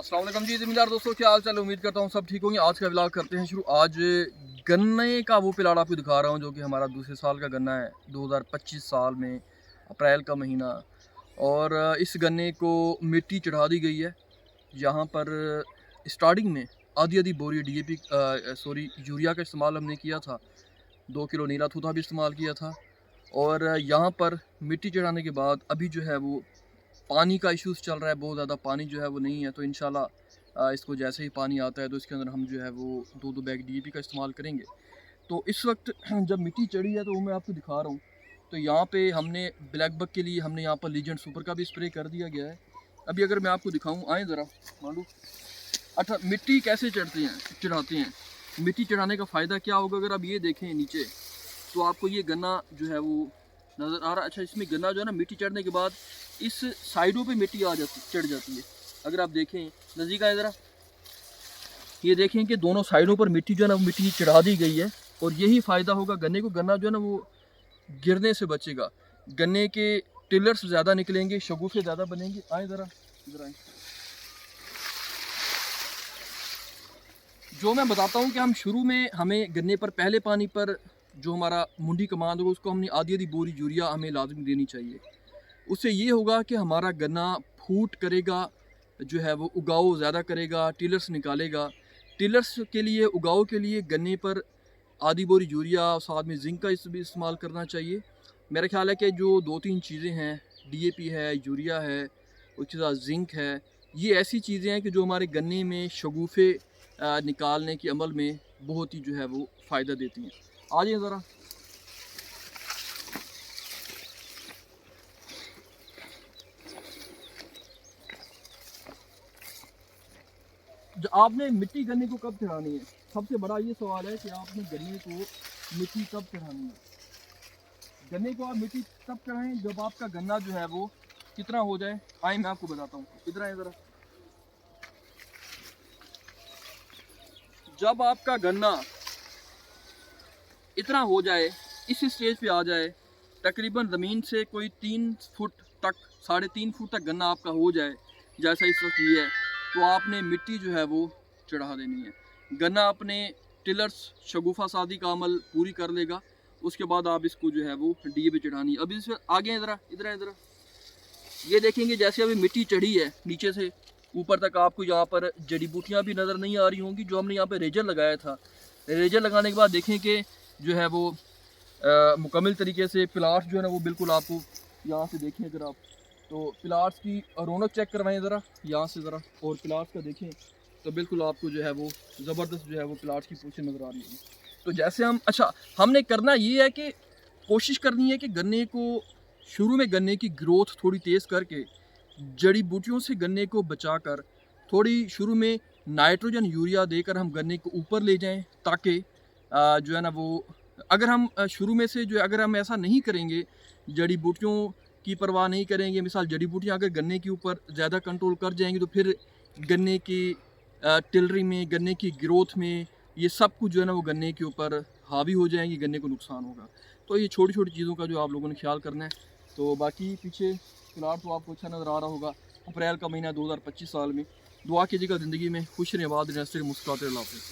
अस्सलाम वालेकुम जी, ज़मींदार दोस्तों, क्या हाल चाल। उम्मीद करता हूँ सब ठीक होंगे। आज का व्लॉग करते हैं शुरू। आज गन्ने का वो प्लाट आपको दिखा रहा हूँ जो कि हमारा दूसरे साल का गन्ना है, 2025 साल में अप्रैल का महीना। और इस गन्ने को मिट्टी चढ़ा दी गई है। यहाँ पर स्टार्टिंग में आधी आधी बोरी DAP यूरिया का इस्तेमाल हमने किया था। 2 किलो नीला थूथा भी इस्तेमाल किया था। और यहाँ पर मिट्टी चढ़ाने के बाद अभी जो है वो पानी का इश्यूज़ चल रहा है, बहुत ज़्यादा पानी जो है वो नहीं है। तो इंशाल्लाह इसको जैसे ही पानी आता है तो इसके अंदर हम जो है वो 2-2 बैग DAP का इस्तेमाल करेंगे। तो इस वक्त जब मिट्टी चढ़ी है तो वो मैं आपको दिखा रहा हूँ। तो यहाँ पे हमने ब्लैक बग के लिए हमने यहाँ पर लीजेंड सुपर का भी स्प्रे कर दिया गया है। अभी अगर मैं आपको दिखाऊँ, आएँ ज़रा मालूम। अच्छा, मिट्टी कैसे चढ़ाते हैं। मिट्टी चढ़ाने का फ़ायदा क्या होगा, अगर आप ये देखें नीचे तो आपको ये गन्ना जो है वो नज़र आ रहा है। अच्छा, इसमें गन्ना जो है ना, मिट्टी चढ़ने के बाद इस साइडों पे मिट्टी चढ़ जाती है। अगर आप देखें नज़दीक आए ज़रा, ये देखें कि दोनों साइडों पर मिट्टी जो है ना वो मिट्टी चढ़ा दी गई है। और यही फ़ायदा होगा गन्ने को। गन्ना जो है ना वो गिरने से बचेगा। गन्ने के टिलर्स ज़्यादा निकलेंगे, शगुफ़े ज़्यादा बनेंगे। आए ज़रा इधर आए। जो मैं बताता हूँ कि हम शुरू में हमें गन्ने पर पहले पानी पर जो हमारा मुंडी कमांड होगा उसको हमने आधी आधी बोरी यूरिया हमें लाजमी देनी चाहिए। उससे ये होगा कि हमारा गन्ना फूट करेगा, जो है वो उगाव ज़्यादा करेगा, टिलर्स निकालेगा। टिलर्स के लिए, उगाव के लिए गन्ने पर आधी बोरी यूरिया और साथ में जिंक का भी इस्तेमाल करना चाहिए। मेरा ख्याल है कि जो 2-3 चीज़ें हैं, DAP है, यूरिया है, उसके साथ जिंक है, ये ऐसी चीज़ें हैं कि जो हमारे गन्ने में शगुफ़े निकालने के अमल में बहुत ही जो है वो फ़ायदा देती हैं। आ जाइए ज़रा। जो आपने मिट्टी गन्ने को कब चढ़ानी है, सबसे बड़ा ये सवाल है कि आपने गन्ने को मिट्टी कब चढ़ानी है। गन्ने को आप मिट्टी तब चढ़ाएं जब आपका गन्ना जो है वो कितना हो जाए। आए मैं आपको बताता हूँ, इधर आए ज़रा। जब आपका गन्ना इतना हो जाए, इस स्टेज पे आ जाए, तकरीबन ज़मीन से कोई 3 फुट तक, 3.5 फुट तक गन्ना आपका हो जाए, जैसा इस वक्त ये है, तो आपने मिट्टी जो है वो चढ़ा देनी है। गन्ना अपने टिलर्स शगुफ़ा सादी का अमल पूरी कर लेगा। उसके बाद आप इसको जो है वो DAP चढ़ानी है। अभी इस आगे ज़रा, इधर है ज़रा। ये देखेंगे जैसे अभी मिट्टी चढ़ी है नीचे से ऊपर तक, आपको यहाँ पर जड़ी बूटियाँ भी नज़र नहीं आ रही होंगी। जो हमने यहाँ पे रेजर लगाया था, रेजर लगाने के बाद देखें कि जो है वो मुकम्मल तरीके से प्लाट्स जो है ना वो बिल्कुल आपको यहाँ से देखें अगर आप, तो प्लाट्स की रौनक चेक करवाएं ज़रा यहाँ से ज़रा, और प्लाट्स का देखें तो बिल्कुल आपको जो है वो ज़बरदस्त जो है वो प्लाट्स की पोजीशन नज़र आ रही है। तो जैसे हम, अच्छा, हमने करना ये है कि कोशिश करनी है कि गन्ने को शुरू में गन्ने की ग्रोथ थोड़ी तेज़ करके जड़ी बूटियों से गन्ने को बचाकर थोड़ी शुरू में नाइट्रोजन यूरिया देकर हम गन्ने को ऊपर ले जाएं, ताकि जो है ना वो, अगर हम शुरू में से जो है, अगर हम ऐसा नहीं करेंगे, जड़ी बूटियों की परवाह नहीं करेंगे, मिसाल जड़ी बूटियाँ अगर गन्ने के ऊपर ज़्यादा कंट्रोल कर जाएंगी तो फिर गन्ने की टिलरी में, गन्ने की ग्रोथ में, ये सब कुछ जो है ना वो गन्ने के ऊपर हावी हो जाएंगी, गन्ने को नुकसान होगा। तो ये छोटी छोटी चीज़ों का जो आप लोगों ने ख्याल करना है। तो बाकी पीछे प्लाट तो आपको अच्छा नज़र आ रहा होगा। अप्रैल का महीना 2025 साल में। दुआ कीजिएगा ज़िंदगी में खुश रहें, आबाद रहें, मुस्कुराते रहें।